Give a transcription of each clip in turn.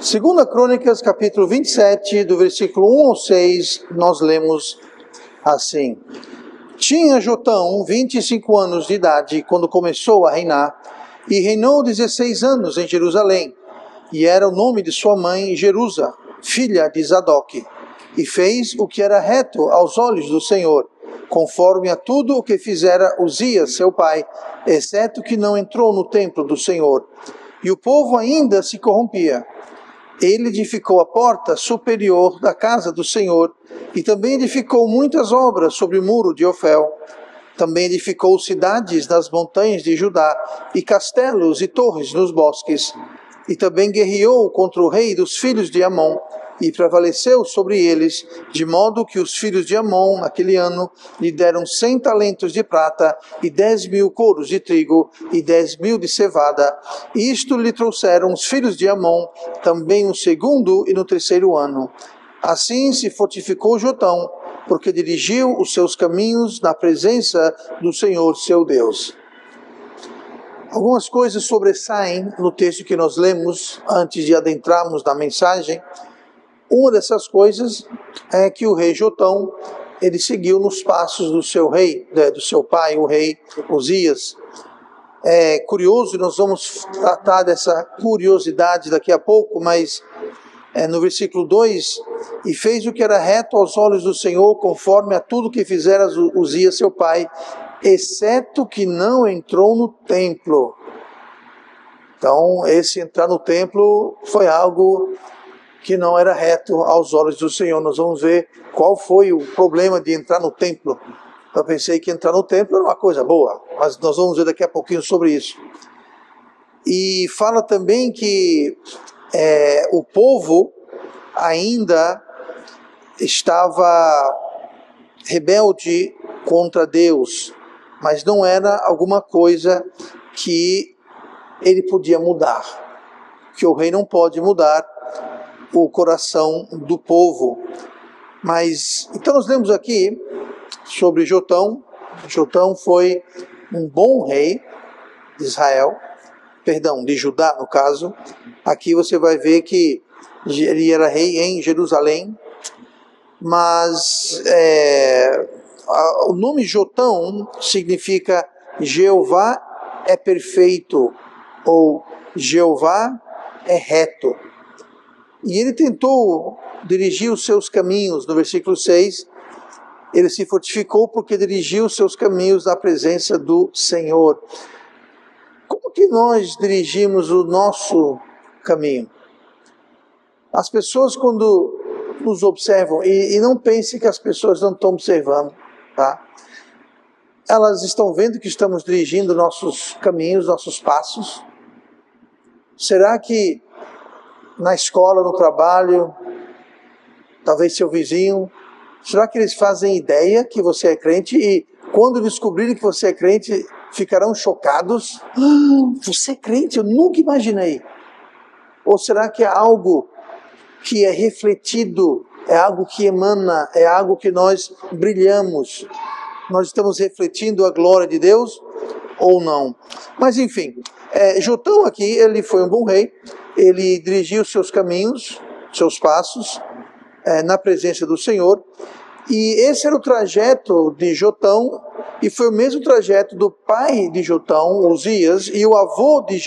Segunda Crônicas, capítulo 27, do versículo 1 ao 6, nós lemos assim: Tinha Jotão 25 anos de idade quando começou a reinar, e reinou 16 anos em Jerusalém, e era o nome de sua mãe Jerusa, filha de Zadok, e fez o que era reto aos olhos do Senhor, conforme a tudo o que fizera Uzias seu pai, exceto que não entrou no templo do Senhor, e o povo ainda se corrompia. Ele edificou a porta superior da casa do Senhor, e também edificou muitas obras sobre o muro de Ofel. Também edificou cidades nas montanhas de Judá, e castelos e torres nos bosques. E também guerreou contra o rei dos filhos de Amon, e prevaleceu sobre eles, de modo que os filhos de Amon, naquele ano, lhe deram 100 talentos de prata, e 10.000 coros de trigo, e 10.000 de cevada. Isto lhe trouxeram os filhos de Amon, também no segundo e no terceiro ano. Assim se fortificou Jotão, porque dirigiu os seus caminhos na presença do Senhor seu Deus. Algumas coisas sobressaem no texto que nós lemos antes de adentrarmos na mensagem. Uma dessas coisas é que o rei Jotão, ele seguiu nos passos do seu rei, do seu pai, o rei Uzias. É curioso, nós vamos tratar dessa curiosidade daqui a pouco, mas no versículo 2, e fez o que era reto aos olhos do Senhor, conforme a tudo que fizera Uzias seu pai, exceto que não entrou no templo. Então, esse entrar no templo foi algo que não era reto aos olhos do Senhor. Nós vamos ver qual foi o problema de entrar no templo. Eu pensei que entrar no templo era uma coisa boa, mas nós vamos ver daqui a pouquinho sobre isso. E fala também que o povo ainda estava rebelde contra Deus, mas não era alguma coisa que ele podia mudar, que o rei não pode mudar o coração do povo. Mas então nós lemos aqui sobre Jotão. Jotão foi um bom rei de Israel, de Judá no caso. Aqui você vai ver que ele era rei em Jerusalém, mas o nome Jotão significa Jeová é perfeito, ou Jeová é reto. E ele tentou dirigir os seus caminhos. No versículo 6, ele se fortificou porque dirigiu os seus caminhos na presença do Senhor. Como que nós dirigimos o nosso caminho? As pessoas, quando nos observam, e não pense que as pessoas não estão observando, tá? Elas estão vendo que estamos dirigindo nossos caminhos, nossos passos. Será que na escola, no trabalho, talvez seu vizinho, será que eles fazem ideia que você é crente e quando descobrirem que você é crente, ficarão chocados? Você é crente? Eu nunca imaginei. Ou será que é algo que é refletido, é algo que emana, é algo que nós brilhamos? Nós estamos refletindo a glória de Deus ou não? Mas enfim, Jotão aqui, ele foi um bom rei. Ele dirigiu seus caminhos, seus passos, na presença do Senhor. E esse era o trajeto de Jotão, e foi o mesmo trajeto do pai de Jotão, Uzias, e o avô de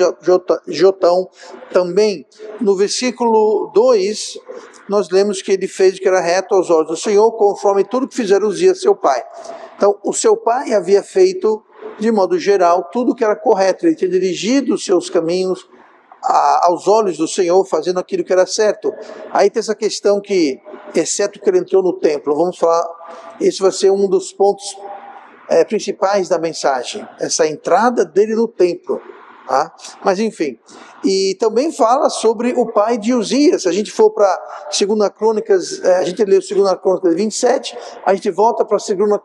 Jotão também. No versículo 2, nós lemos que ele fez o que era reto aos olhos do Senhor, conforme tudo que fizeram Uzias, seu pai. Então, o seu pai havia feito, de modo geral, tudo que era correto. Ele tinha dirigido os seus caminhos aos olhos do Senhor, fazendo aquilo que era certo. Aí tem essa questão que, exceto que ele entrou no templo, vamos falar, esse vai ser um dos pontos principais da mensagem, essa entrada dele no templo, tá? Mas enfim, e também fala sobre o pai de Uzias. Se a gente for para 2 Crônicas, a gente leu 2 Crônicas 27, a gente volta para 2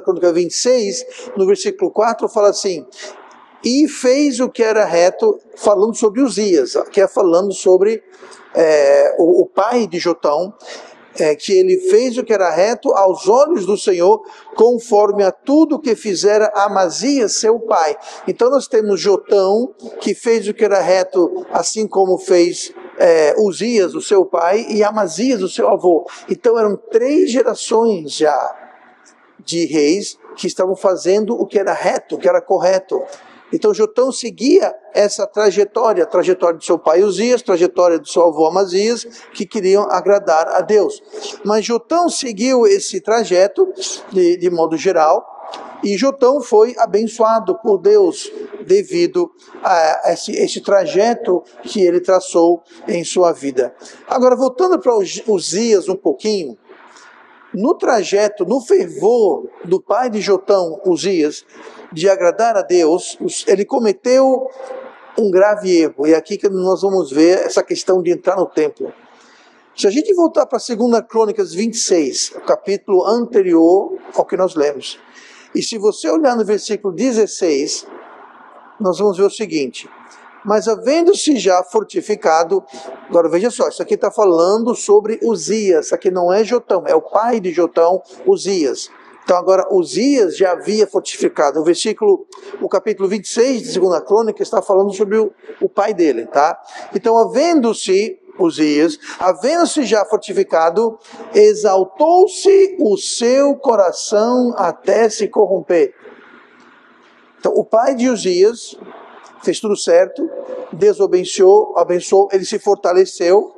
Crônicas 26, no versículo 4, fala assim: e fez o que era reto, falando sobre Uzias, que é falando sobre o pai de Jotão. que ele fez o que era reto aos olhos do Senhor, conforme a tudo que fizera Amazias, seu pai. Então nós temos Jotão, que fez o que era reto, assim como fez Uzias, o seu pai, e Amazias, o seu avô. Então eram 3 gerações já de reis que estavam fazendo o que era reto, o que era correto. Então Jotão seguia essa trajetória, a trajetória do seu pai Uzias, trajetória do seu avô Amazias, que queriam agradar a Deus. Mas Jotão seguiu esse trajeto de modo geral, e Jotão foi abençoado por Deus devido a esse trajeto que ele traçou em sua vida. Agora, voltando para Uzias um pouquinho, no trajeto, no fervor do pai de Jotão, Uzias, de agradar a Deus, ele cometeu um grave erro. E é aqui que nós vamos ver essa questão de entrar no templo. Se a gente voltar para 2 Crônicas 26, o capítulo anterior ao que nós lemos, e se você olhar no versículo 16, nós vamos ver o seguinte: mas havendo-se já fortificado, agora veja só, isso aqui está falando sobre Uzias, isso aqui não é Jotão, é o pai de Jotão, Uzias. Então agora Uzias já havia fortificado. O capítulo 26 de 2 Crônica está falando sobre o pai dele, tá? Então havendo-se Uzias, havendo-se já fortificado, exaltou-se o seu coração até se corromper. Então o pai de Uzias fez tudo certo, Deus o abençoou, ele se fortaleceu.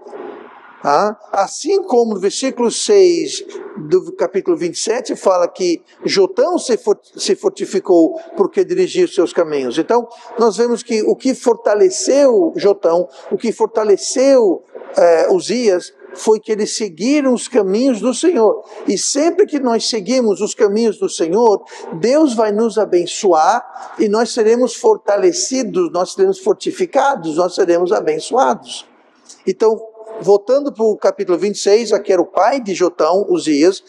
Assim como no versículo 6 do capítulo 27 fala que Jotão se fortificou porque dirigia os seus caminhos. Então nós vemos que o que fortaleceu Jotão, o que fortaleceu Uzias, foi que eles seguiram os caminhos do Senhor. E sempre que nós seguimos os caminhos do Senhor, Deus vai nos abençoar e nós seremos fortalecidos, nós seremos fortificados, nós seremos abençoados. Então, voltando para o capítulo 26, aqui era o pai de Jotão, Uzias,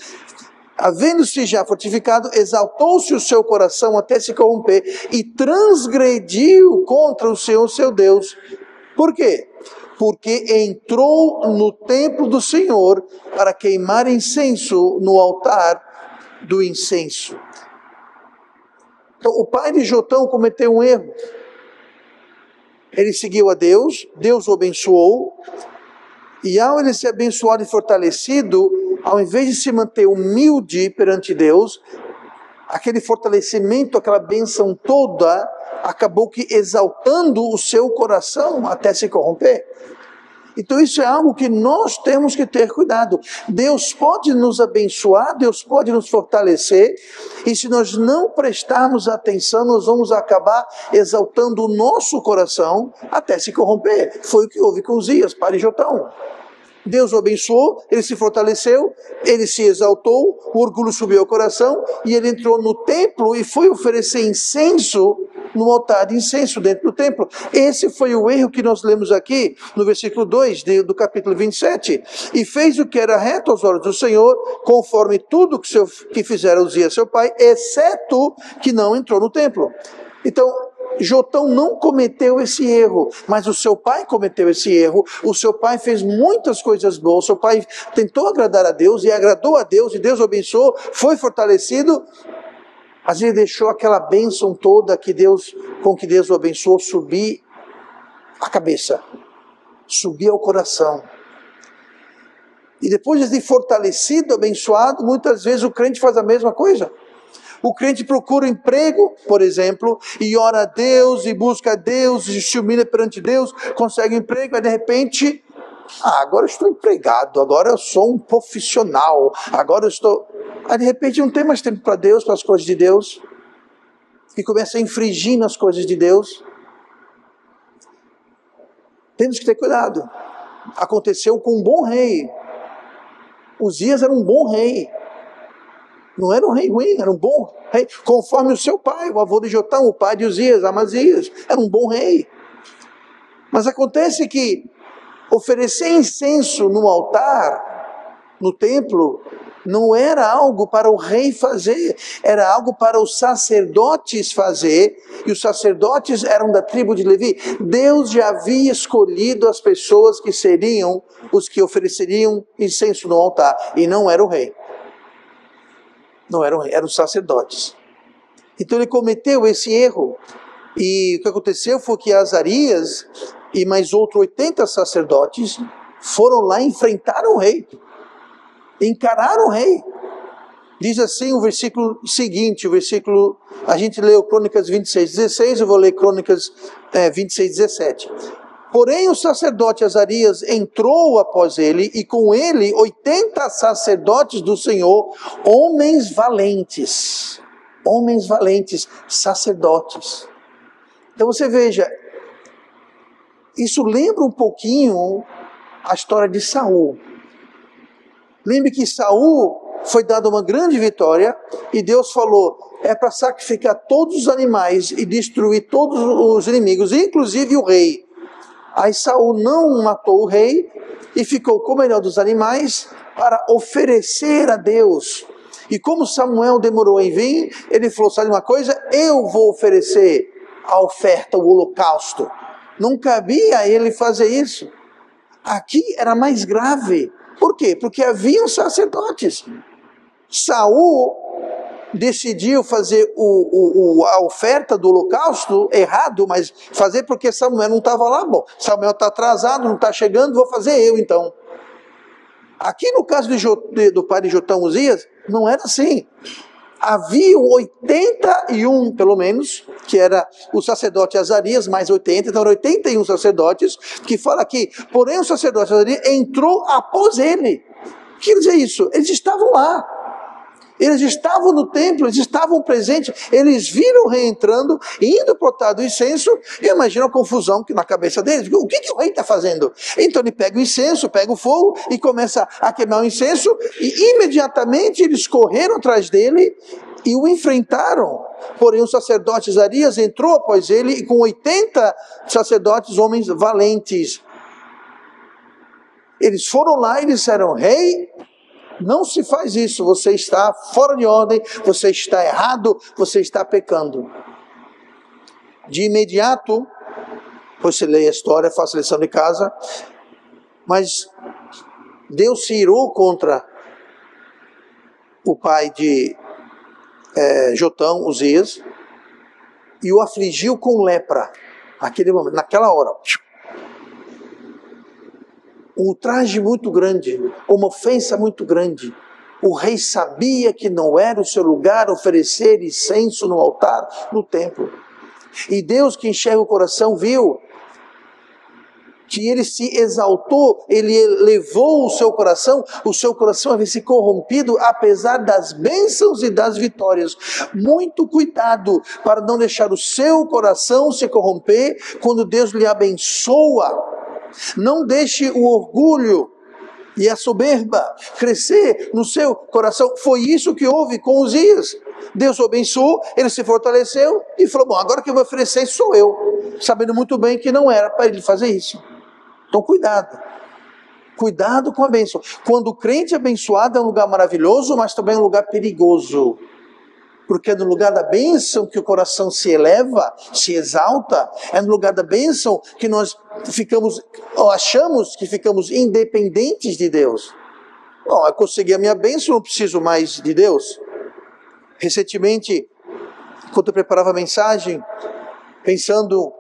havendo-se já fortificado, exaltou-se o seu coração até se corromper e transgrediu contra o Senhor, seu Deus. Por quê? Porque entrou no templo do Senhor para queimar incenso no altar do incenso. Então, o pai de Jotão cometeu um erro. Ele seguiu a Deus, Deus o abençoou, e ao ele ser abençoado e fortalecido, ao invés de se manter humilde perante Deus, aquele fortalecimento, aquela bênção toda, acabou que exaltando o seu coração até se corromper. Então isso é algo que nós temos que ter cuidado. Deus pode nos abençoar, Deus pode nos fortalecer, e se nós não prestarmos atenção, nós vamos acabar exaltando o nosso coração até se corromper. Foi o que houve com Uzias, pai de Jotão. Deus o abençoou, ele se fortaleceu, ele se exaltou, o orgulho subiu ao coração, e ele entrou no templo e foi oferecer incenso no altar de incenso dentro do templo. Esse foi o erro que nós lemos aqui no versículo 2 do capítulo 27. E fez o que era reto aos olhos do Senhor, conforme tudo que fizera Uzias seu pai, exceto que não entrou no templo. Então, Jotão não cometeu esse erro, mas o seu pai cometeu esse erro. O seu pai fez muitas coisas boas, o seu pai tentou agradar a Deus e agradou a Deus, e Deus o abençoou, foi fortalecido, mas ele deixou aquela bênção toda com que Deus o abençoou subir a cabeça, subir ao coração. E depois de fortalecido, abençoado, muitas vezes o crente faz a mesma coisa. O crente procura emprego, por exemplo, e ora a Deus, e busca a Deus, e se humilha perante Deus, consegue emprego, e de repente, agora eu estou empregado, agora eu sou um profissional, agora eu estou... Aí de repente não tem mais tempo para Deus, para as coisas de Deus, e começa a infringir nas coisas de Deus. Temos que ter cuidado. Aconteceu com um bom rei. Uzias era um bom rei. Não era um rei ruim, era um bom rei, conforme o seu pai, o avô de Jotão, o pai de Uzias, Amazias, era um bom rei. Mas acontece que oferecer incenso no altar, no templo, Não era algo para o rei fazer, era algo para os sacerdotes fazer, e os sacerdotes eram da tribo de Levi. Deus já havia escolhido as pessoas que seriam os que ofereceriam incenso no altar, e não era o rei. Não era o rei, eram os sacerdotes. Então ele cometeu esse erro, e o que aconteceu foi que Azarias e mais outros 80 sacerdotes foram lá e enfrentaram o rei. Encararam o rei. Diz assim o versículo seguinte, a gente leu Crônicas 26:16, eu vou ler Crônicas 26:17. Porém o sacerdote Azarias entrou após ele, e com ele 80 sacerdotes do Senhor, homens valentes, sacerdotes. Então você veja, isso lembra um pouquinho a história de Saul. Lembre que Saul foi dado uma grande vitória e Deus falou, é para sacrificar todos os animais e destruir todos os inimigos, inclusive o rei. Aí Saul não matou o rei e ficou com o melhor dos animais para oferecer a Deus. E como Samuel demorou em vir, ele falou, sabe uma coisa? Eu vou oferecer a oferta, o holocausto. Não cabia a ele fazer isso. Aqui era mais grave. Por quê? Porque haviam sacerdotes. Saul decidiu fazer a oferta do holocausto errado, mas fazer porque Samuel não estava lá. Bom, Samuel está atrasado, não está chegando, vou fazer eu então. Aqui no caso do pai de Jotão, Uzias, não era assim. Havia 81, pelo menos, que era o sacerdote Azarias, mais 80, então eram 81 sacerdotes, que fala aqui, porém o sacerdote Azarias entrou após ele. O que quer dizer isso? Eles estavam lá. Eles estavam no templo, eles estavam presentes, eles viram o rei entrando, indo para o altar do incenso, e imagina a confusão que na cabeça deles, o que o rei está fazendo? Então ele pega o incenso, pega o fogo e começa a queimar o incenso, e imediatamente eles correram atrás dele e o enfrentaram. Porém o sacerdote Azarias entrou após ele, e com 80 sacerdotes, homens valentes. Eles foram lá e disseram, rei, não se faz isso, você está fora de ordem, você está errado, você está pecando. De imediato, depois você lê a história, faça a lição de casa, mas Deus se irou contra o pai de Jotão, Uzias, e o afligiu com lepra, naquele momento, naquela hora. Um ultraje muito grande, uma ofensa muito grande. O rei sabia que não era o seu lugar oferecer incenso no altar, no templo. E Deus, que enxerga o coração, viu que ele se exaltou, ele elevou o seu coração havia se corrompido apesar das bênçãos e das vitórias. Muito cuidado para não deixar o seu coração se corromper quando Deus lhe abençoa. Não deixe o orgulho e a soberba crescer no seu coração. Foi isso que houve com Uzias. Deus o abençoou, ele se fortaleceu e falou, bom, agora que eu vou oferecer sou eu. Sabendo muito bem que não era para ele fazer isso. Então cuidado. Cuidado com a bênção. Quando o crente abençoado é um lugar maravilhoso, mas também é um lugar perigoso. Porque é no lugar da bênção que o coração se eleva, se exalta. É no lugar da bênção que nós achamos que ficamos independentes de Deus. Bom, eu consegui a minha bênção, não preciso mais de Deus. Recentemente, enquanto eu preparava a mensagem, pensando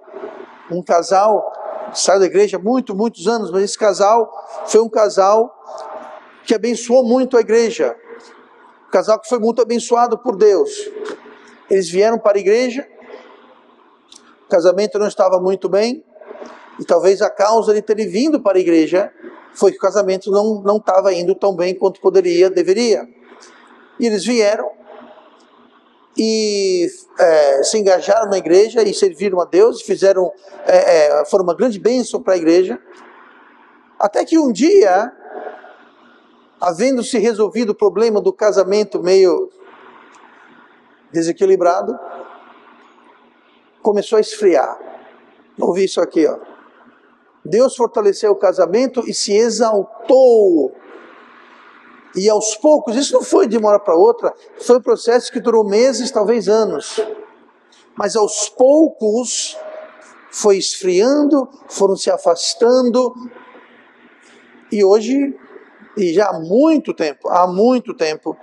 um casal, saiu da igreja há muitos anos, mas esse casal foi um casal que abençoou muito a igreja. Casal que foi muito abençoado por Deus. Eles vieram para a igreja, o casamento não estava muito bem, e talvez a causa de terem vindo para a igreja foi que o casamento não estava indo tão bem quanto deveria. E eles vieram e se engajaram na igreja e serviram a Deus, foram uma grande bênção para a igreja, até que um dia, havendo-se resolvido o problema do casamento meio desequilibrado, começou a esfriar. Ouvi isso aqui, ó. Deus fortaleceu o casamento e se exaltou E aos poucos, isso não foi de uma hora para outra, foi um processo que durou meses, talvez anos. Mas aos poucos foi esfriando, foram se afastando. E hoje, e já há muito tempo,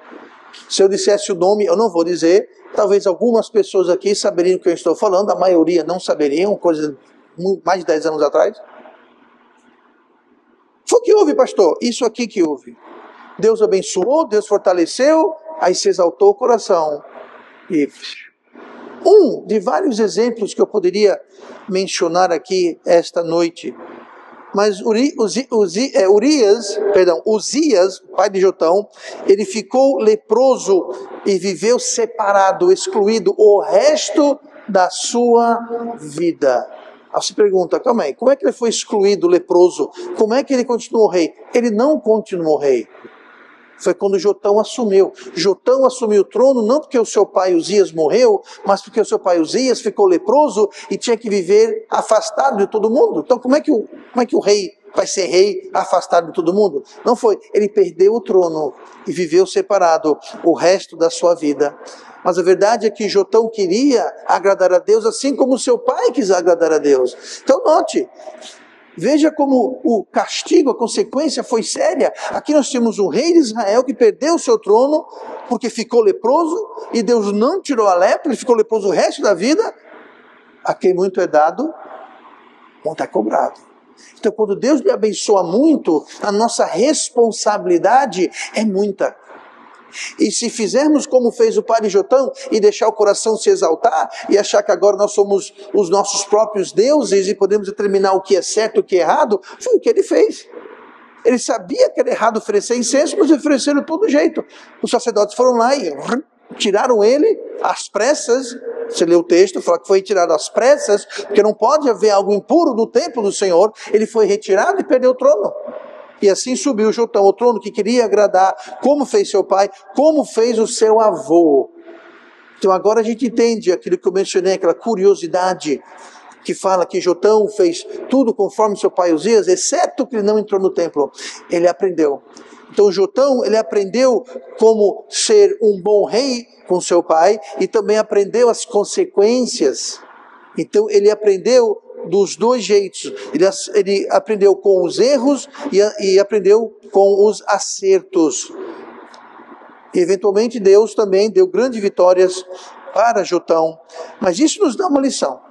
se eu dissesse o nome, eu não vou dizer, talvez algumas pessoas aqui saberiam o que eu estou falando, a maioria não saberiam, coisa de mais de 10 anos atrás. Foi o que houve, pastor? Isso aqui que houve. Deus abençoou, Deus fortaleceu, aí se exaltou o coração. E um de vários exemplos que eu poderia mencionar aqui esta noite. Mas Uzias, pai de Jotão, ele ficou leproso e viveu separado, excluído o resto da sua vida. Aí se pergunta, calma aí, como é que ele foi excluído, leproso? Como é que ele continuou rei? Ele não continuou rei. Foi quando Jotão assumiu. Jotão assumiu o trono não porque o seu pai Uzias morreu, mas porque o seu pai Uzias ficou leproso e tinha que viver afastado de todo mundo. Então como é que o rei vai ser rei afastado de todo mundo? Não foi. Ele perdeu o trono e viveu separado o resto da sua vida. Mas a verdade é que Jotão queria agradar a Deus assim como seu pai quis agradar a Deus. Então note, veja como o castigo, a consequência foi séria. Aqui nós temos um rei de Israel que perdeu o seu trono porque ficou leproso e Deus não tirou a lepra, ele ficou leproso o resto da vida. A quem muito é dado, muito é cobrado. Então quando Deus lhe abençoa muito, a nossa responsabilidade é muita. E se fizermos como fez o pai de Jotão e deixar o coração se exaltar e achar que agora nós somos os nossos próprios deuses e podemos determinar o que é certo e o que é errado, foi o que ele fez. Ele sabia que era errado oferecer incenso, mas ofereceram de todo jeito. Os sacerdotes foram lá e tiraram ele às pressas. Você lê o texto, fala que foi retirado às pressas, porque não pode haver algo impuro no templo do Senhor. Ele foi retirado e perdeu o trono. E assim subiu Jotão ao trono que queria agradar, como fez seu pai, como fez o seu avô. Então agora a gente entende aquilo que eu mencionei, aquela curiosidade que fala que Jotão fez tudo conforme seu pai Uzias, exceto que ele não entrou no templo. Ele aprendeu. Então Jotão, ele aprendeu como ser um bom rei com seu pai e também aprendeu as consequências. Então ele aprendeu dos dois jeitos. Ele aprendeu com os erros e aprendeu com os acertos. E eventualmente Deus também deu grandes vitórias para Jotão. Mas isso nos dá uma lição.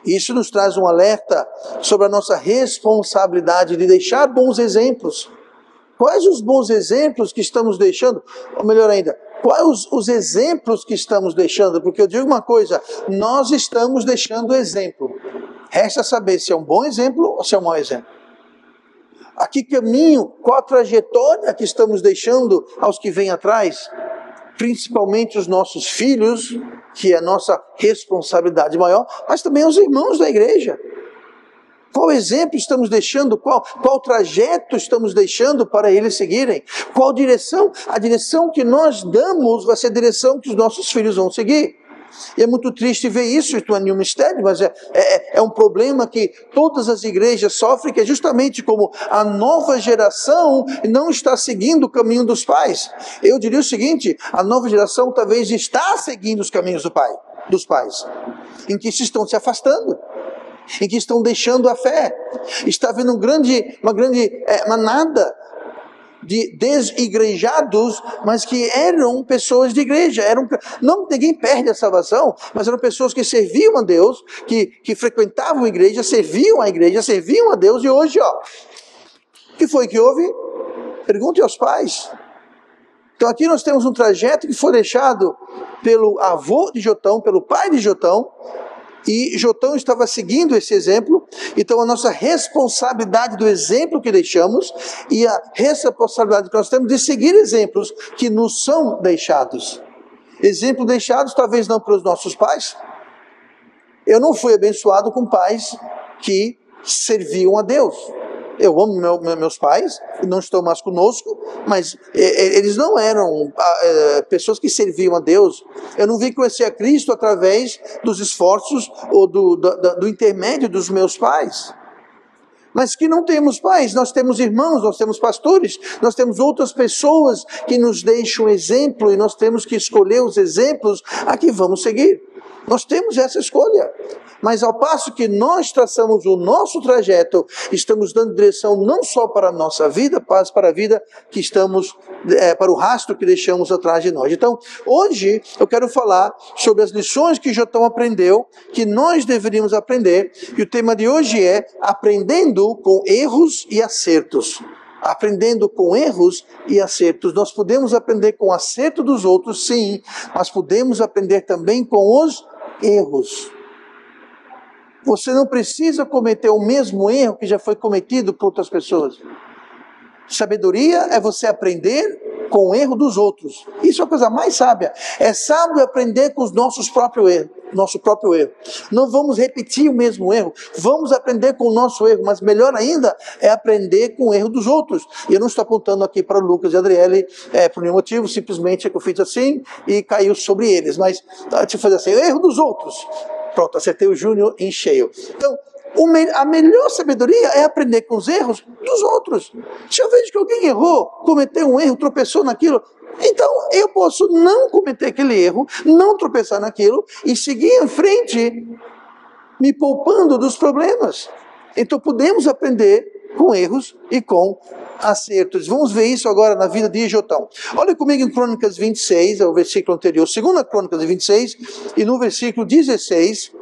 Isso nos traz um alerta sobre a nossa responsabilidade de deixar bons exemplos. Quais os bons exemplos que estamos deixando? Ou melhor ainda, quais os exemplos que estamos deixando? Porque eu digo uma coisa, nós estamos deixando exemplo. Resta saber se é um bom exemplo ou se é um mau exemplo. A que caminho, qual a trajetória que estamos deixando aos que vêm atrás? Principalmente os nossos filhos, que é a nossa responsabilidade maior, mas também os irmãos da igreja. Qual exemplo estamos deixando? Qual trajeto estamos deixando para eles seguirem? Qual direção? A direção que nós damos vai ser a direção que os nossos filhos vão seguir. E é muito triste ver isso não é nenhum mistério, mas é um problema que todas as igrejas sofrem, que é justamente como a nova geração não está seguindo o caminho dos pais. Eu diria o seguinte, a nova geração talvez está seguindo os caminhos dos pais, em que se estão se afastando, em que estão deixando a fé. Está havendo uma grande manada de desigrejados, mas que eram pessoas de igreja. Ninguém perde a salvação, mas eram pessoas que serviam a Deus, que frequentavam a igreja, serviam a Deus, e hoje, o que foi que houve? Pergunte aos pais. Então aqui nós temos um trajeto que foi deixado pelo avô de Jotão, pelo pai de Jotão, e Jotão estava seguindo esse exemplo. Então a nossa responsabilidade do exemplo que deixamos e a responsabilidade que nós temos de seguir exemplos que nos são deixados. Exemplos deixados talvez não pelos nossos pais. Eu não fui abençoado com pais que serviam a Deus. Eu amo meus pais, não estão mais conosco, mas eles não eram pessoas que serviam a Deus. Eu não vim conhecer a Cristo através dos esforços ou do intermédio dos meus pais. mas que não temos pais. Nós temos irmãos, nós temos pastores, nós temos outras pessoas que nos deixam exemplo, e nós temos que escolher os exemplos a que vamos seguir. Nós temos essa escolha, mas ao passo que nós traçamos o nosso trajeto, estamos dando direção não só para a nossa vida, mas para a vida que estamos, para o rastro que deixamos atrás de nós. Então, hoje eu quero falar sobre as lições que Jotão aprendeu, que nós deveríamos aprender, e o tema de hoje é aprendendo com erros e acertos. Aprendendo com erros e acertos. Nós podemos aprender com o acerto dos outros, sim, mas podemos aprender também com os erros. Você não precisa cometer o mesmo erro que já foi cometido por outras pessoas. Sabedoria é você aprender com o erro dos outros. Isso é a coisa mais sábia. É sábio aprender com os nosso próprio erro. Não vamos repetir o mesmo erro. Vamos aprender com o nosso erro. Mas melhor ainda é aprender com o erro dos outros. E eu não estou apontando aqui para o Lucas e a Adriele por nenhum motivo. Simplesmente é que eu fiz assim e caiu sobre eles. Mas deixa eu fazer assim. O erro dos outros. Pronto, acertei o Júnior em cheio. Então, a melhor sabedoria é aprender com os erros dos outros. Se eu vejo que alguém errou, cometeu um erro, tropeçou naquilo, então eu posso não cometer aquele erro, não tropeçar naquilo e seguir em frente, me poupando dos problemas. Então podemos aprender com erros e com acertos. Vamos ver isso agora na vida de Jotão. Olha comigo em Crônicas 26, é o versículo anterior, 2 Crônicas 26, e no versículo 16...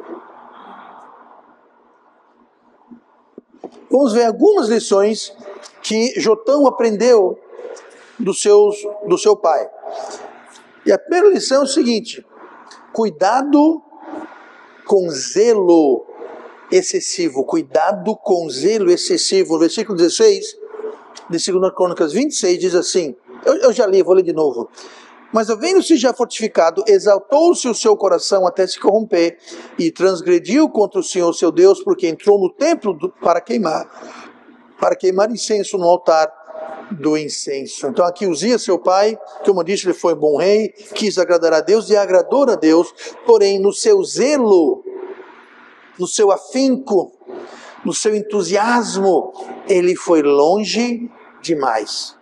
vamos ver algumas lições que Jotão aprendeu do seu pai. E a primeira lição é o seguinte: cuidado com zelo excessivo. Cuidado com zelo excessivo. No versículo 16, de 2 Crônicas 26, diz assim, eu já li, vou ler de novo. Mas havendo-se já fortificado, exaltou-se o seu coração até se corromper, e transgrediu contra o Senhor seu Deus, porque entrou no templo para queimar incenso no altar do incenso. Então aqui Uzias, seu pai, como eu disse, ele foi um bom rei, quis agradar a Deus e agradou a Deus, porém no seu zelo, no seu afinco, no seu entusiasmo, ele foi longe demais.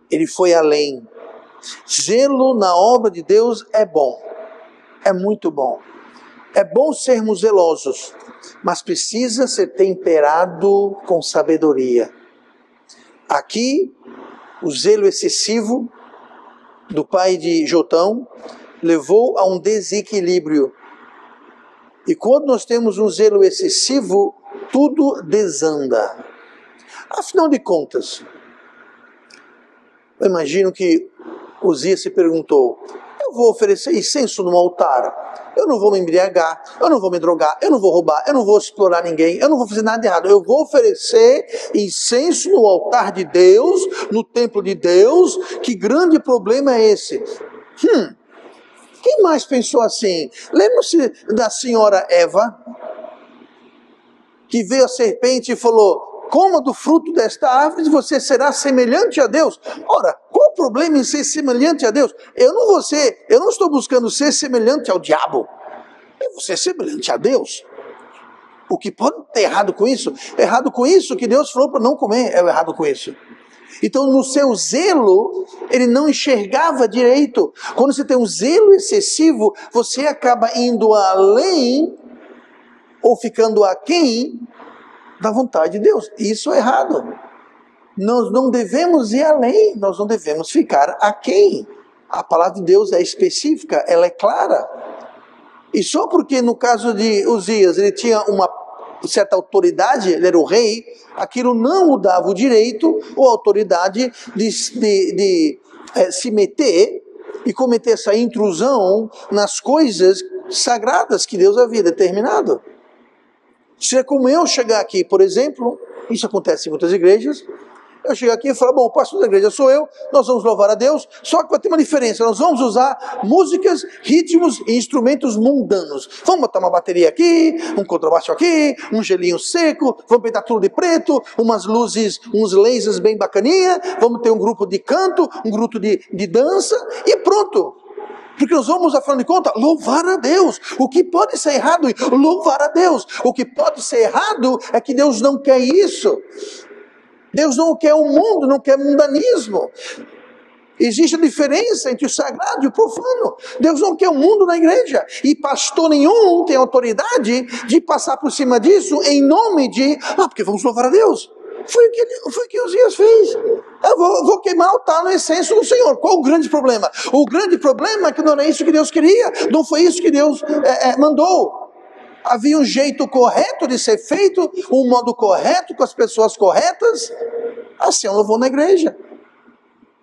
Ele foi além. Zelo na obra de Deus é bom, é muito bom. É bom sermos zelosos, mas precisa ser temperado com sabedoria. Aqui, o zelo excessivo do pai de Jotão levou a um desequilíbrio. E quando nós temos um zelo excessivo, tudo desanda. Afinal de contas, eu imagino que Uzias se perguntou: eu vou oferecer incenso no altar, eu não vou me embriagar, eu não vou me drogar, eu não vou roubar, eu não vou explorar ninguém, eu não vou fazer nada de errado, eu vou oferecer incenso no altar de Deus, no templo de Deus. Que grande problema é esse? Quem mais pensou assim? Lembra-se da senhora Eva, que veio a serpente e falou: coma do fruto desta árvore e você será semelhante a Deus. Ora, qual o problema em ser semelhante a Deus? Eu não estou buscando ser semelhante ao diabo. Eu vou ser semelhante a Deus. O que pode ter errado com isso? É errado com isso que Deus falou para não comer. É errado com isso. Então, no seu zelo, ele não enxergava direito. Quando você tem um zelo excessivo, você acaba indo além ou ficando aquém da vontade de Deus. Isso é errado. Nós não devemos ir além, nós não devemos ficar aquém. A palavra de Deus é específica, ela é clara. E só porque no caso de Uzias ele tinha uma certa autoridade, ele era o rei, aquilo não o dava o direito ou a autoridade de se meter e cometer essa intrusão nas coisas sagradas que Deus havia determinado. Se é como eu chegar aqui, por exemplo, isso acontece em muitas igrejas, eu chego aqui e falo: bom, o pastor da igreja sou eu, nós vamos louvar a Deus, só que vai ter uma diferença, nós vamos usar músicas, ritmos e instrumentos mundanos. Vamos botar uma bateria aqui, um contrabaixo aqui, um gelinho seco, vamos pintar tudo de preto, umas luzes, uns lasers bem bacaninha, vamos ter um grupo de canto, um grupo de dança e pronto. Porque nós vamos, afinal de contas, louvar a Deus. O que pode ser errado? Louvar a Deus. O que pode ser errado é que Deus não quer isso. Deus não quer o mundo, não quer mundanismo. Existe a diferença entre o sagrado e o profano. Deus não quer o mundo na igreja. E pastor nenhum tem autoridade de passar por cima disso em nome de... porque vamos louvar a Deus. Foi o que Uzias fez. Eu vou queimar o altar no incenso do Senhor. Qual o grande problema? O grande problema é que não era isso que Deus queria. Não foi isso que Deus mandou. Havia um jeito correto de ser feito, um modo correto, com as pessoas corretas. Assim eu louvou na igreja.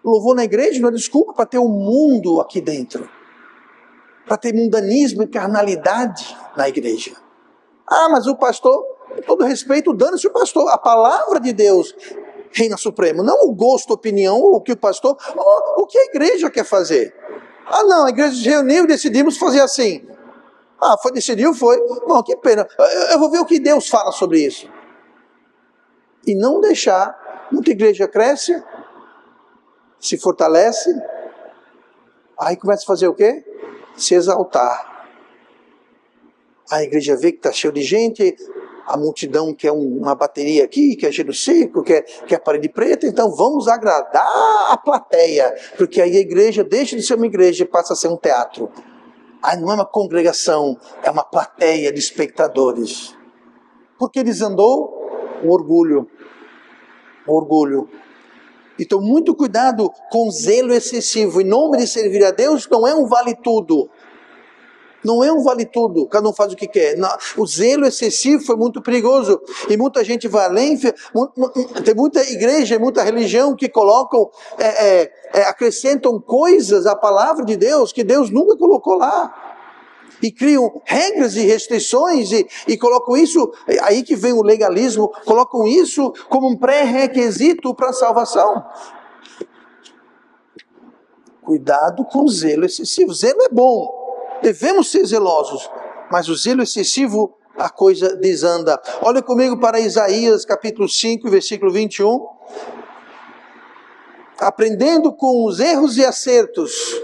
Louvor na igreja não é desculpa para ter o mundo aqui dentro. Para ter mundanismo e carnalidade na igreja. Mas o pastor, com todo respeito, dane-se o pastor. A palavra de Deus reina supremo. Não o gosto, a opinião, o que o pastor... o que a igreja quer fazer. Não, a igreja se reuniu e decidimos fazer assim. Foi. Bom, que pena. Eu vou ver o que Deus fala sobre isso. E não deixar. Muita igreja cresce, se fortalece, aí começa a fazer o quê? Se exaltar. A igreja vê que está cheio de gente, a multidão quer uma bateria aqui, quer gelo seco, quer parede preta, então vamos agradar a plateia, porque aí a igreja deixa de ser uma igreja e passa a ser um teatro. Aí não é uma congregação, é uma plateia de espectadores. Porque desandou o orgulho. O orgulho. Então, muito cuidado com zelo excessivo. Em nome de servir a Deus, não é um vale-tudo. Não é um vale-tudo. Cada um faz o que quer. Não. O zelo excessivo foi muito perigoso. E muita gente vai além. Tem muita igreja, muita religião que colocam, acrescentam coisas à palavra de Deus que Deus nunca colocou lá. E criam regras e restrições e colocam isso, aí que vem o legalismo, colocam isso como um pré-requisito para a salvação. Cuidado com o zelo excessivo. Zelo é bom, devemos ser zelosos, mas o zelo excessivo, a coisa desanda. Olha comigo para Isaías capítulo 5, versículo 21. Aprendendo com os erros e acertos.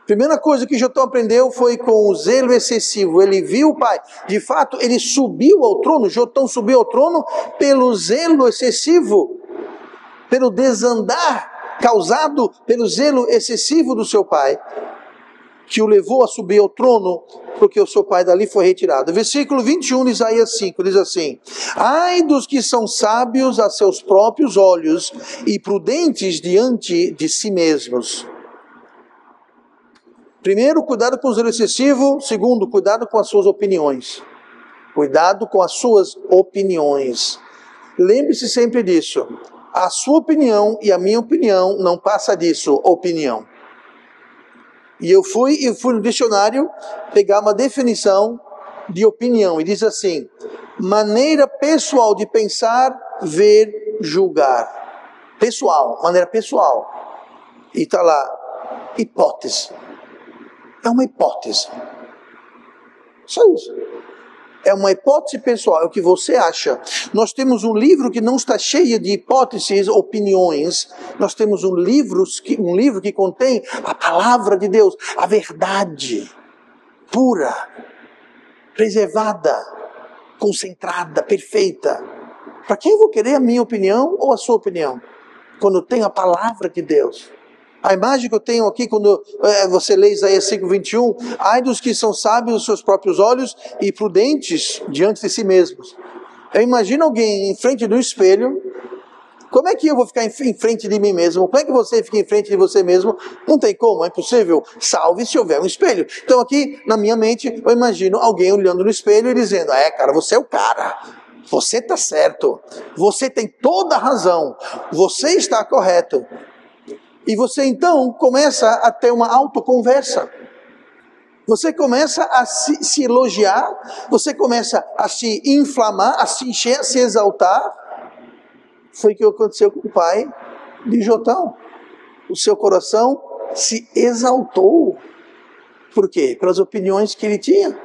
Primeira coisa que Jotão aprendeu foi com o zelo excessivo. Ele viu o pai. De fato, ele subiu ao trono. Jotão subiu ao trono pelo zelo excessivo. Pelo desandar causado pelo zelo excessivo do seu pai. Que o levou a subir ao trono, porque o seu pai dali foi retirado. Versículo 21 de Isaías 5 diz assim: Ai dos que são sábios a seus próprios olhos e prudentes diante de si mesmos. Primeiro, cuidado com o zelo excessivo. Segundo, cuidado com as suas opiniões. Cuidado com as suas opiniões. Lembre-se sempre disso. A sua opinião e a minha opinião não passa disso, opinião. E eu fui no dicionário pegar uma definição de opinião. E diz assim: maneira pessoal de pensar, ver, julgar. Pessoal, maneira pessoal. E está lá, hipótese. É uma hipótese. Só isso. É uma hipótese pessoal, é o que você acha. Nós temos um livro que não está cheio de hipóteses, opiniões. Nós temos um livro que contém a palavra de Deus, a verdade pura, preservada, concentrada, perfeita. Para quem eu vou querer a minha opinião ou a sua opinião? Quando eu tenho a palavra de Deus. A imagem que eu tenho aqui, quando você lê Isaías 5:21, ai dos que são sábios aos seus próprios olhos e prudentes diante de si mesmos. Eu imagino alguém em frente do espelho. Como é que eu vou ficar em frente de mim mesmo? Como é que você fica em frente de você mesmo? Não tem como, é impossível. Salve se houver um espelho. Então aqui, na minha mente, eu imagino alguém olhando no espelho e dizendo: cara, você é o cara. Você está certo. Você tem toda a razão. Você está correto. E você então começa a ter uma autoconversa. Você começa a se elogiar, você começa a se inflamar, a se encher, a se exaltar. Foi o que aconteceu com o pai de Jotão. O seu coração se exaltou. Por quê? Pelas opiniões que ele tinha.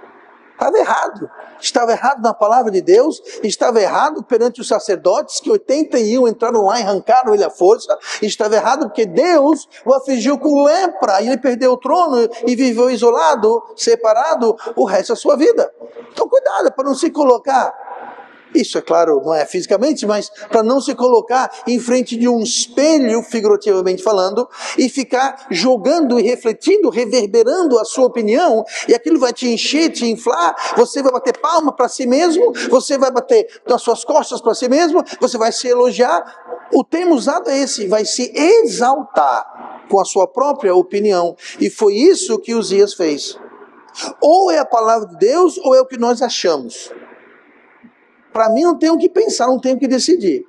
Estava errado. Estava errado na palavra de Deus, estava errado perante os sacerdotes, que 81 entraram lá e arrancaram ele à força, estava errado porque Deus o afligiu com lepra, e ele perdeu o trono e viveu isolado, separado, o resto da sua vida. Então cuidado para não se colocar, isso é claro, não é fisicamente, mas para não se colocar em frente de um espelho, figurativamente falando, e ficar jogando e refletindo, reverberando a sua opinião, e aquilo vai te encher, te inflar, você vai bater palma para si mesmo, você vai bater nas suas costas para si mesmo, você vai se elogiar. O termo usado é esse, vai se exaltar com a sua própria opinião, e foi isso que Uzias fez. Ou é a palavra de Deus, ou é o que nós achamos. Para mim não tenho o que pensar, não tenho o que decidir.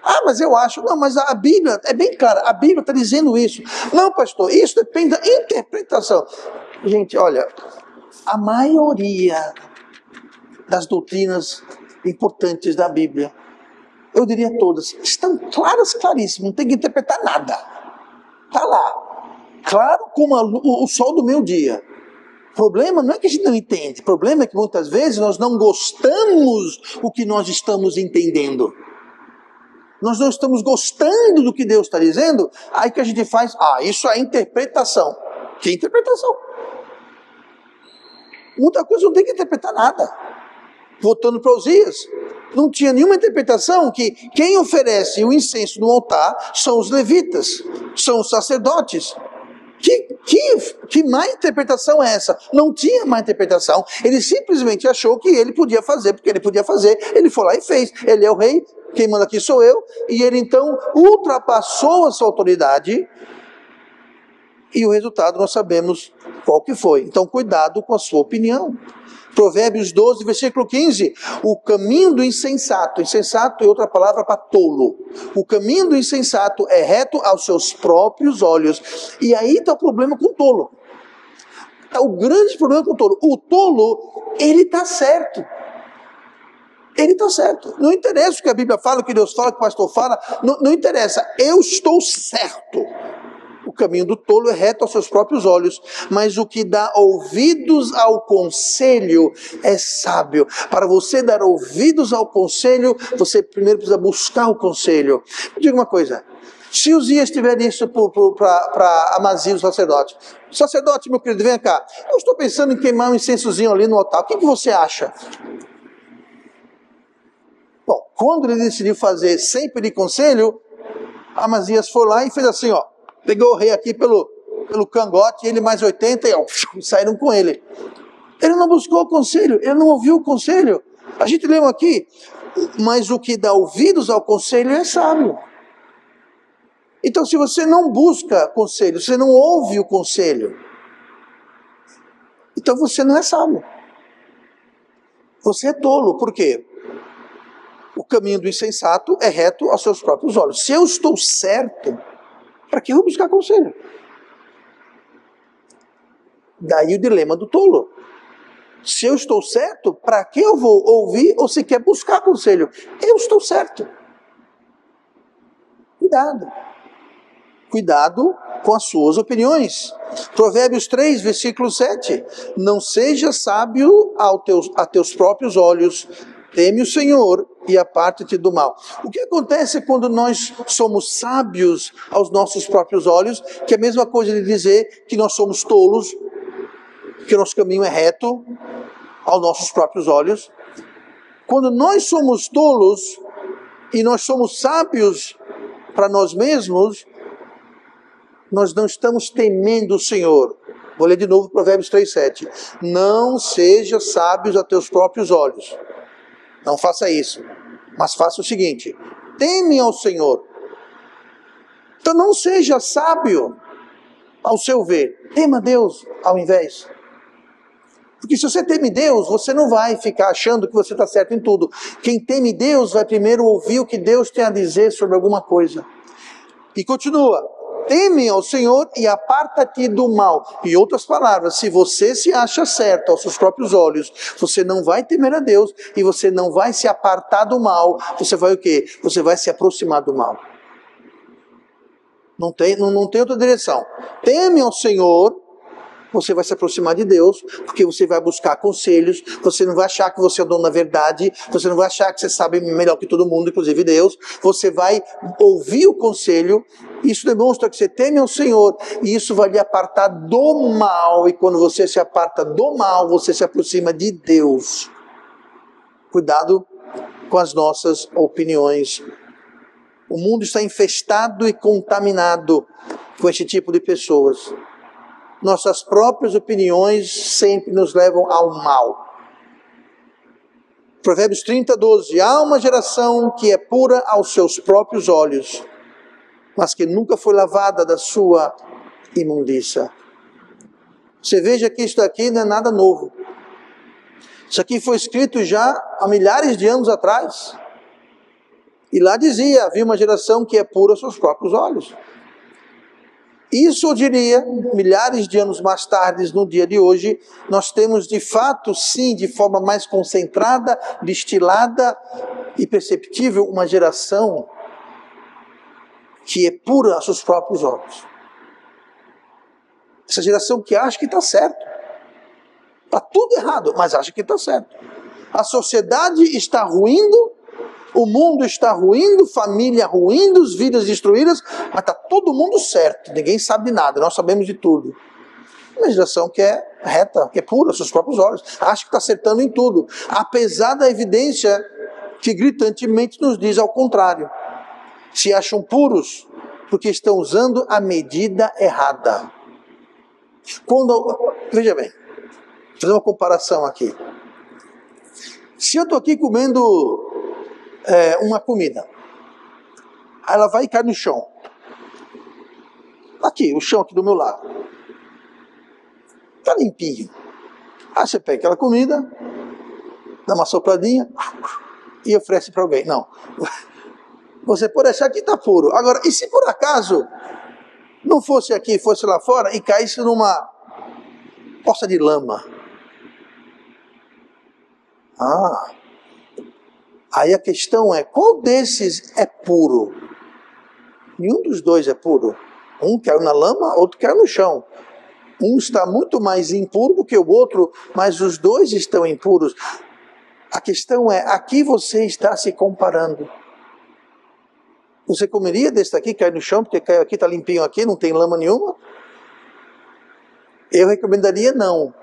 Ah, mas eu acho. Não, mas a Bíblia é bem clara. A Bíblia está dizendo isso. Não, pastor, isso depende da interpretação. Gente, olha, a maioria das doutrinas importantes da Bíblia, eu diria todas, estão claras, claríssimas. Não tem que interpretar nada. Está lá. Claro como o sol do meio-dia. O problema não é que a gente não entende, o problema é que muitas vezes nós não gostamos do que nós estamos entendendo. Nós não estamos gostando do que Deus está dizendo, aí que a gente faz, isso é interpretação. Que interpretação? Muita coisa não tem que interpretar nada. Voltando para Uzias, não tinha nenhuma interpretação que quem oferece o incenso no altar são os levitas, são os sacerdotes. Que má interpretação é essa? Não tinha má interpretação. Ele simplesmente achou que ele podia fazer, porque ele podia fazer, ele foi lá e fez. Ele é o rei, quem manda aqui sou eu, e ele então ultrapassou a sua autoridade, e o resultado nós sabemos qual que foi. Então cuidado com a sua opinião. Provérbios 12, versículo 15, o caminho do insensato, insensato é outra palavra para tolo, o caminho do insensato é reto aos seus próprios olhos, e aí está o problema com o tolo, está o grande problema com o tolo, ele está certo, não interessa o que a Bíblia fala, o que Deus fala, o que o pastor fala, não interessa, eu estou certo. O caminho do tolo é reto aos seus próprios olhos, mas o que dá ouvidos ao conselho é sábio. Para você dar ouvidos ao conselho, você primeiro precisa buscar o conselho. Me diga uma coisa, se Uzias tiver isso para Amazias, o sacerdote, meu querido, vem cá, eu estou pensando em queimar um incensozinho ali no altar, o que você acha? Bom, quando ele decidiu fazer sem pedir conselho, Amazias foi lá e fez assim, pegou o rei aqui pelo cangote, ele mais 80 e saíram com ele. Ele não buscou o conselho, ele não ouviu o conselho. A gente leu aqui, mas o que dá ouvidos ao conselho é sábio. Então se você não busca conselho, você não ouve o conselho, então você não é sábio. Você é tolo, por quê? O caminho do insensato é reto aos seus próprios olhos. Se eu estou certo, para que eu vou buscar conselho? Daí o dilema do tolo. Se eu estou certo, para que eu vou ouvir ou sequer buscar conselho? Eu estou certo. Cuidado. Cuidado com as suas opiniões. Provérbios 3, versículo 7. Não seja sábio a teus próprios olhos, teme o Senhor e aparta-te do mal. O que acontece quando nós somos sábios aos nossos próprios olhos, que é a mesma coisa de dizer que nós somos tolos, que o nosso caminho é reto aos nossos próprios olhos. Quando nós somos tolos e nós somos sábios para nós mesmos, nós não estamos temendo o Senhor. Vou ler de novo Provérbios 3, 7. Não seja sábios a teus próprios olhos. Não faça isso, mas faça o seguinte, teme ao Senhor. Então não seja sábio ao seu ver, tema Deus ao invés. Porque se você teme Deus, você não vai ficar achando que você está certo em tudo. Quem teme Deus vai primeiro ouvir o que Deus tem a dizer sobre alguma coisa. E continua, teme ao Senhor e aparta-te do mal. Em outras palavras, se você se acha certo aos seus próprios olhos, você não vai temer a Deus e você não vai se apartar do mal. Você vai o quê? Você vai se aproximar do mal. Não tem outra direção. Teme ao Senhor você vai se aproximar de Deus, porque você vai buscar conselhos, você não vai achar que você é o dono da verdade, você não vai achar que você sabe melhor que todo mundo, inclusive Deus, você vai ouvir o conselho. Isso demonstra que você teme ao Senhor, e isso vai lhe apartar do mal, e quando você se aparta do mal, você se aproxima de Deus. Cuidado com as nossas opiniões. O mundo está infestado e contaminado com esse tipo de pessoas. Nossas próprias opiniões sempre nos levam ao mal. Provérbios 30, 12. Há uma geração que é pura aos seus próprios olhos, mas que nunca foi lavada da sua imundícia. Você veja que isso daqui não é nada novo. Isso aqui foi escrito já há milhares de anos atrás. E lá dizia, havia uma geração que é pura aos seus próprios olhos. Isso, eu diria, milhares de anos mais tarde, no dia de hoje, nós temos de fato, sim, de forma mais concentrada, destilada e perceptível, uma geração que é pura aos seus próprios olhos. Essa geração que acha que está certo. Está tudo errado, mas acha que está certo. A sociedade está ruindo, o mundo está ruindo, família ruindo, vidas destruídas, mas está todo mundo certo, ninguém sabe de nada, nós sabemos de tudo. Uma geração que é reta, que é pura aos seus próprios olhos, acha que está acertando em tudo, apesar da evidência que gritantemente nos diz ao contrário. Se acham puros porque estão usando a medida errada. Veja bem, vou fazer uma comparação aqui. Se eu estou aqui comendo uma comida, aí ela vai cair no chão. Aqui, o chão aqui do meu lado. Está limpinho. Aí você pega aquela comida, dá uma sopradinha e oferece para alguém. Não. Você pode achar que está puro. Agora, e se por acaso não fosse aqui, fosse lá fora e caísse numa poça de lama? Aí a questão é, qual desses é puro? Nenhum dos dois é puro. Um caiu na lama, outro caiu no chão. Um está muito mais impuro do que o outro, mas os dois estão impuros. A questão é, aqui você está se comparando. Você comeria desse daqui, cai no chão, porque caiu aqui, está limpinho aqui, não tem lama nenhuma? Eu recomendaria não.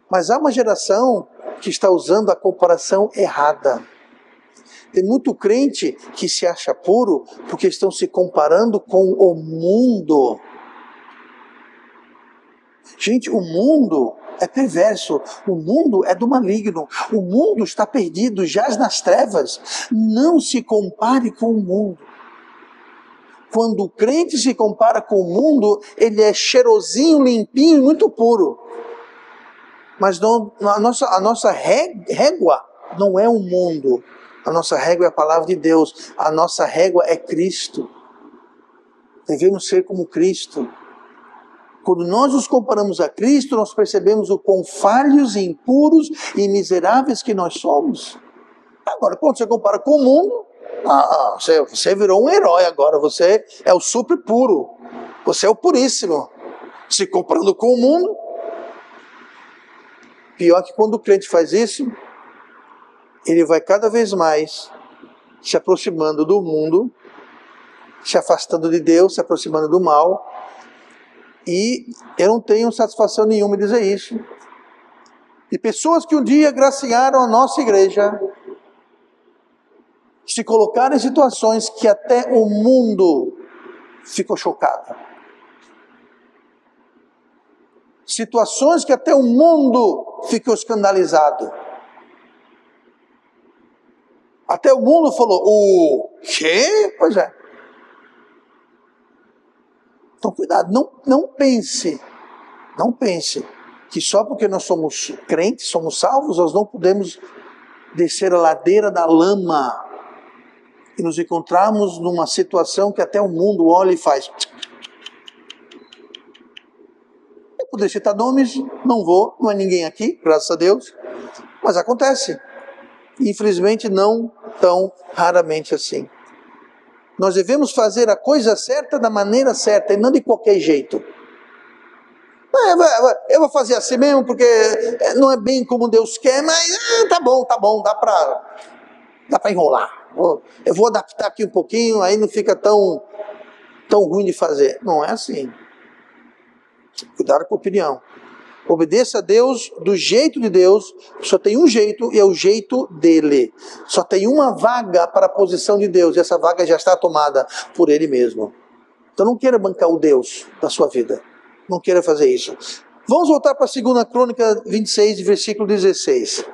Mas há uma geração que está usando a comparação errada. Tem muito crente que se acha puro porque estão se comparando com o mundo. Gente, o mundo é perverso, o mundo é do maligno, o mundo está perdido, jaz nas trevas. Não se compare com o mundo. Quando o crente se compara com o mundo, ele é cheirosinho, limpinho e muito puro. Mas não, a nossa régua não é o mundo. A nossa régua é a palavra de Deus. A nossa régua é Cristo. Devemos ser como Cristo. Quando nós nos comparamos a Cristo, nós percebemos o quão falhos, impuros e miseráveis que nós somos. Agora, quando você compara com o mundo, você virou um herói agora. Você é o super puro. Você é o puríssimo. Se comparando com o mundo. Pior que quando o crente faz isso, ele vai cada vez mais se aproximando do mundo, se afastando de Deus, se aproximando do mal. E eu não tenho satisfação nenhuma em dizer isso. E pessoas que um dia graciaram a nossa igreja, se colocaram em situações que até o mundo ficou chocado. Situações que até o mundo ficou escandalizado. Até o mundo falou, o quê? Pois é. Então cuidado, não pense que só porque nós somos crentes, somos salvos, nós não podemos descer a ladeira da lama e nos encontrarmos numa situação que até o mundo olha e faz. Eu poderia citar nomes, não é ninguém aqui, graças a Deus, mas acontece. Infelizmente não tão raramente assim. Nós devemos fazer a coisa certa da maneira certa e não de qualquer jeito. Eu vou fazer assim mesmo, porque não é bem como Deus quer, mas tá bom, dá para enrolar. Eu vou adaptar aqui um pouquinho, aí não fica tão ruim de fazer. Não é assim. Cuidado com a opinião. Obedeça a Deus do jeito de Deus. Só tem um jeito e é o jeito dele. Só tem uma vaga para a posição de Deus e essa vaga já está tomada por ele mesmo. Então não queira bancar o Deus da sua vida. Não queira fazer isso. Vamos voltar para a 2 Crônica 26, versículo 16.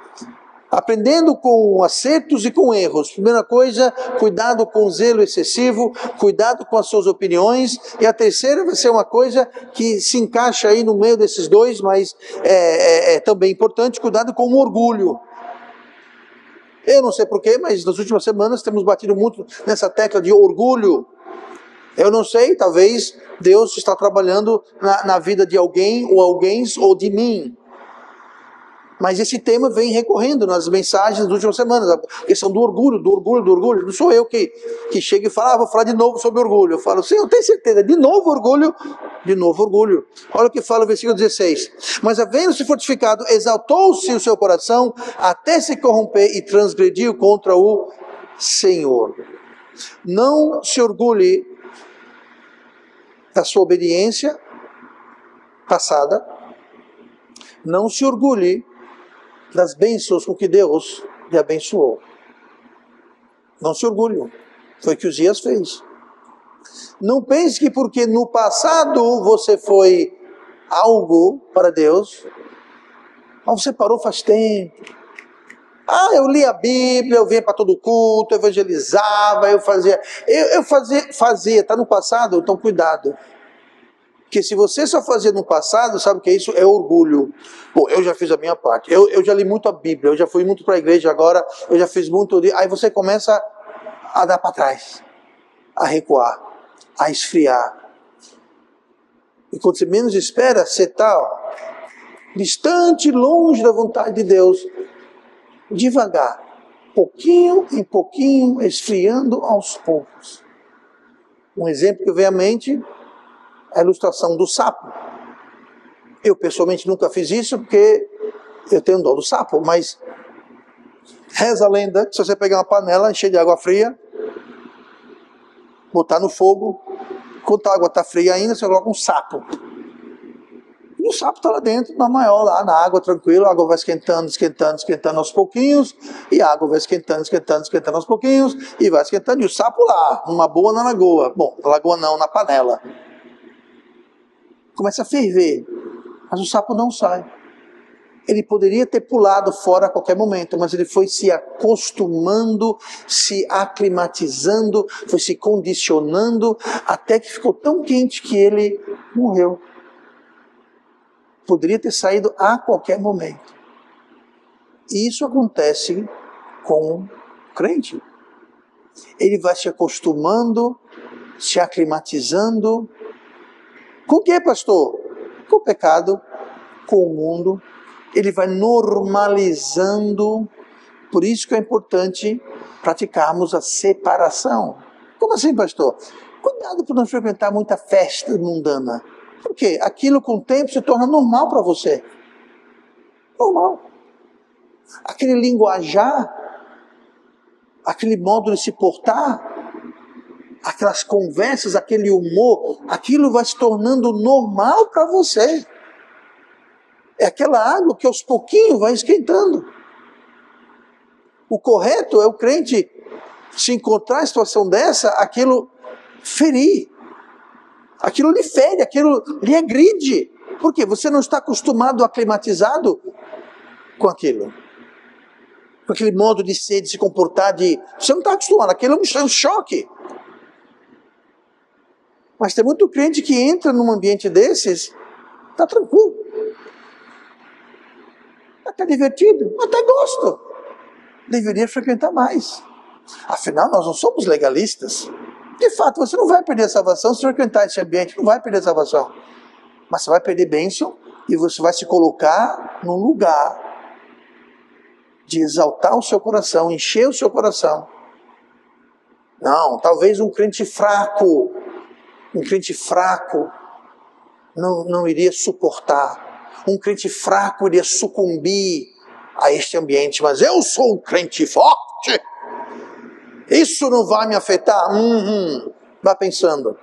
Aprendendo com acertos e com erros. Primeira coisa, cuidado com o zelo excessivo, cuidado com as suas opiniões. E a terceira vai ser uma coisa que se encaixa aí no meio desses dois, mas é também importante, cuidado com o orgulho. Eu não sei porquê, mas nas últimas semanas temos batido muito nessa tecla de orgulho. Eu não sei, talvez Deus está trabalhando na vida de alguém ou de mim. Mas esse tema vem recorrendo nas mensagens das últimas semanas, a questão do orgulho. Não sou eu que chego e falo, vou falar de novo sobre orgulho. Eu falo, sim, eu tenho certeza, de novo orgulho. Olha o que fala o versículo 16. Mas havendo-se fortificado, exaltou-se o seu coração, até se corromper e transgrediu contra o Senhor. Não se orgulhe da sua obediência passada, não se orgulhe das bênçãos com que Deus lhe abençoou. Não se orgulhe. Foi o que Uzias fez. Não pense que porque no passado você foi algo para Deus, mas você parou faz tempo. Eu li a Bíblia, eu vinha para todo culto, eu evangelizava, eu fazia, está no passado, então cuidado. Porque se você só fazia no passado, sabe o que é isso? É orgulho. Bom, eu já fiz a minha parte, eu já li muito a Bíblia, eu já fui muito para a igreja agora, eu já fiz muito... Aí você começa a dar para trás, a recuar, a esfriar. E quando você menos espera, você está distante, longe da vontade de Deus. Devagar, pouquinho em pouquinho, esfriando aos poucos. Um exemplo que vem à mente é a ilustração do sapo. Eu pessoalmente nunca fiz isso porque eu tenho dó do sapo, mas reza a lenda que se você pegar uma panela, encher de água fria, botar no fogo, quando a água está fria ainda, você coloca um sapo. E o sapo está lá dentro, na maior, lá na água, tranquilo, a água vai esquentando aos pouquinhos, e a água vai esquentando aos pouquinhos, e vai esquentando, e o sapo lá, numa boa na lagoa. Bom, na lagoa não, na panela. Começa a ferver, mas o sapo não sai. Ele poderia ter pulado fora a qualquer momento, mas ele foi se acostumando, se aclimatizando, foi se condicionando, até que ficou tão quente que ele morreu. Poderia ter saído a qualquer momento. E isso acontece com o crente. Ele vai se acostumando, se aclimatizando. Com o que, pastor? Com o pecado, com o mundo. Ele vai normalizando. Por isso que é importante praticarmos a separação. Como assim, pastor? Cuidado para não frequentar muita festa mundana. Por quê? Aquilo com o tempo se torna normal para você. Normal. Aquele linguajar, aquele modo de se portar, aquelas conversas, aquele humor, aquilo vai se tornando normal para você. É aquela água que aos pouquinhos vai esquentando. O correto é o crente se encontrar em situação dessa, aquilo ferir. Aquilo lhe fere, aquilo lhe agride. Por quê? Você não está acostumado, aclimatizado com aquilo. Com aquele modo de ser, de se comportar, você não está acostumado, aquilo é um choque. Mas tem muito crente que entra num ambiente desses, está tranquilo. Até divertido, até gosto. Deveria frequentar mais. Afinal, nós não somos legalistas. De fato, você não vai perder a salvação se frequentar esse ambiente, não vai perder a salvação. Mas você vai perder bênção e você vai se colocar num lugar de exaltar o seu coração, encher o seu coração. Não, talvez um crente fraco, não iria suportar. Um crente fraco iria sucumbir a este ambiente. Mas eu sou um crente forte. Isso não vai me afetar? Vá pensando.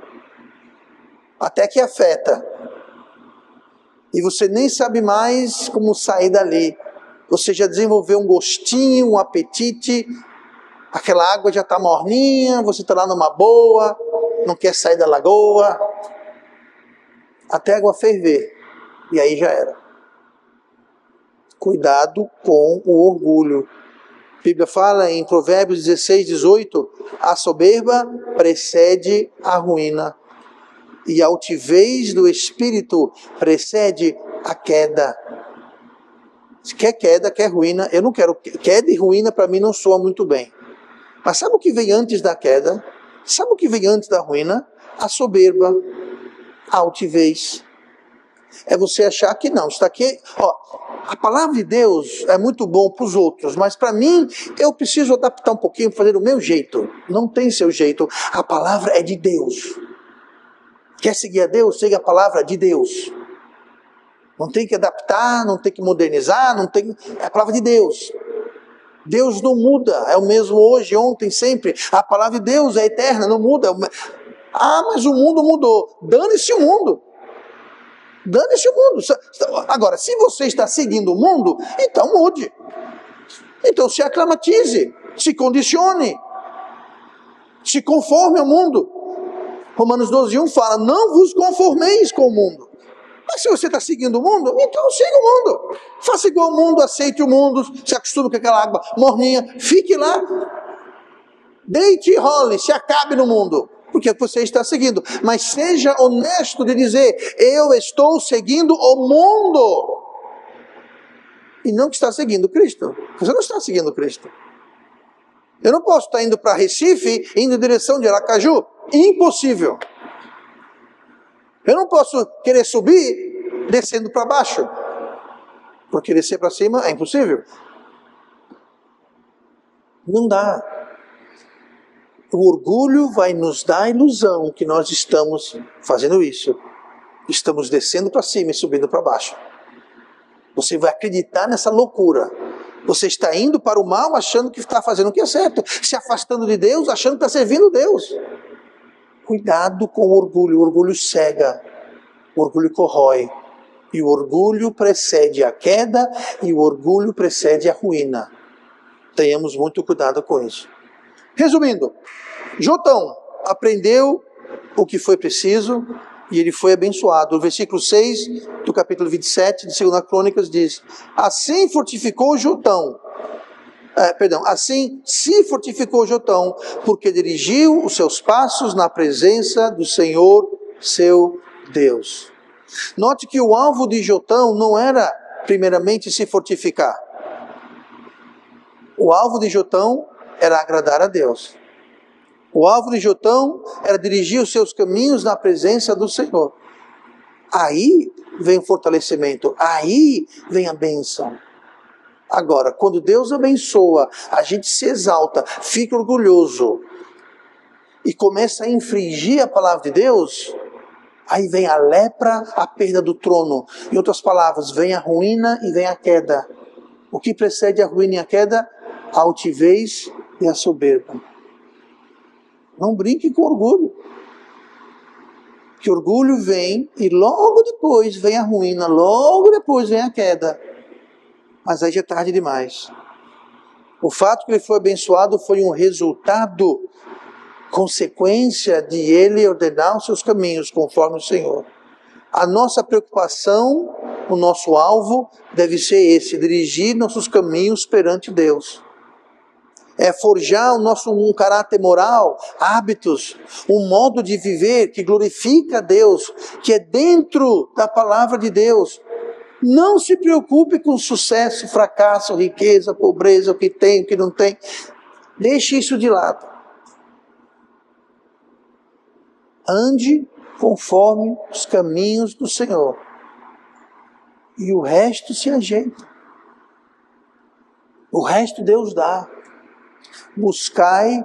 Até que afeta. E você nem sabe mais como sair dali. Você já desenvolveu um gostinho, um apetite. Aquela água já está morninha. Você está lá numa boa. Não quer sair da lagoa. Até a água ferver. E aí já era. Cuidado com o orgulho. A Bíblia fala em Provérbios 16, 18, a soberba precede a ruína, e a altivez do espírito precede a queda. Se quer queda, quer ruína, eu não quero. Queda e ruína para mim não soa muito bem. Mas sabe o que vem antes da queda? Sabe o que vem antes da ruína? A soberba, a altivez. É você achar que não, está aqui, a palavra de Deus é muito bom para os outros, mas para mim, eu preciso adaptar um pouquinho, fazer do meu jeito. Não tem seu jeito, a palavra é de Deus. Quer seguir a Deus? Siga a palavra de Deus. Não tem que adaptar, não tem que modernizar, é a palavra de Deus. Deus não muda, é o mesmo hoje, ontem, sempre. A palavra de Deus é eterna, não muda. Mas o mundo mudou. Dane-se o mundo. Dane-se o mundo. Agora, se você está seguindo o mundo, então mude. Então se aclimatize, se condicione, se conforme ao mundo. Romanos 12:1 fala, não vos conformeis com o mundo. Mas se você está seguindo o mundo, então siga o mundo. Faça igual ao mundo, aceite o mundo, se acostume com aquela água morninha, fique lá. Deite e role, se acabe no mundo. Porque você está seguindo. Mas seja honesto de dizer, eu estou seguindo o mundo. E não que está seguindo Cristo. Você não está seguindo Cristo. Eu não posso estar indo para Recife, indo em direção de Aracaju. Impossível. Eu não posso querer subir, descendo para baixo. Porque descer para cima é impossível. Não dá. O orgulho vai nos dar a ilusão que nós estamos fazendo isso. Estamos descendo para cima e subindo para baixo. Você vai acreditar nessa loucura. Você está indo para o mal achando que está fazendo o que é certo. Se afastando de Deus achando que está servindo Deus. Cuidado com o orgulho. O orgulho cega. O orgulho corrói. E o orgulho precede a queda e o orgulho precede a ruína. Tenhamos muito cuidado com isso. Resumindo, Jotão aprendeu o que foi preciso e ele foi abençoado. O versículo 6 do capítulo 27 de 2 Crônicas diz, assim fortificou Jotão, assim se fortificou Jotão, porque dirigiu os seus passos na presença do Senhor, seu Deus. Note que o alvo de Jotão não era primeiramente se fortificar. O alvo de Jotão era agradar a Deus. O alvo de Jotão era dirigir os seus caminhos na presença do Senhor. Aí vem o fortalecimento, aí vem a bênção. Agora, quando Deus abençoa, a gente se exalta, fica orgulhoso e começa a infringir a palavra de Deus, aí vem a lepra, a perda do trono. Em outras palavras, vem a ruína e vem a queda. O que precede a ruína e a queda? A altivez e a soberba. Não brinque com orgulho. Que orgulho vem e logo depois vem a ruína, logo depois vem a queda. Mas aí já é tarde demais. O fato que ele foi abençoado foi um resultado, consequência de ele ordenar os seus caminhos conforme o Senhor. A nossa preocupação, o nosso alvo deve ser esse, dirigir nossos caminhos perante Deus. É forjar um caráter moral, hábitos, um modo de viver que glorifica a Deus, que é dentro da palavra de Deus. Não se preocupe com sucesso, fracasso, riqueza, pobreza, o que tem, o que não tem. Deixe isso de lado. Ande conforme os caminhos do Senhor. E o resto se ajeita. O resto Deus dá. Buscai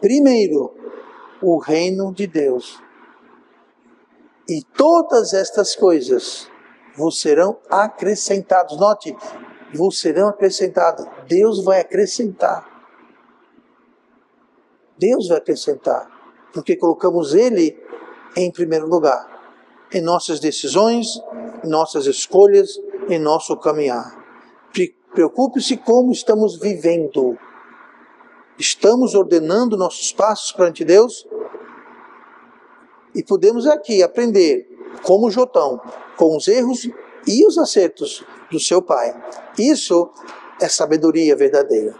primeiro o reino de Deus E todas estas coisas vos serão acrescentadas. Note, vos serão acrescentadas. Deus vai acrescentar. Deus vai acrescentar. Porque colocamos Ele em primeiro lugar. Em nossas decisões, em nossas escolhas, em nosso caminhar. Preocupe-se como estamos vivendo. Estamos ordenando nossos passos perante Deus? E podemos aqui aprender, como Jotão, com os erros e os acertos do seu pai. Isso é sabedoria verdadeira.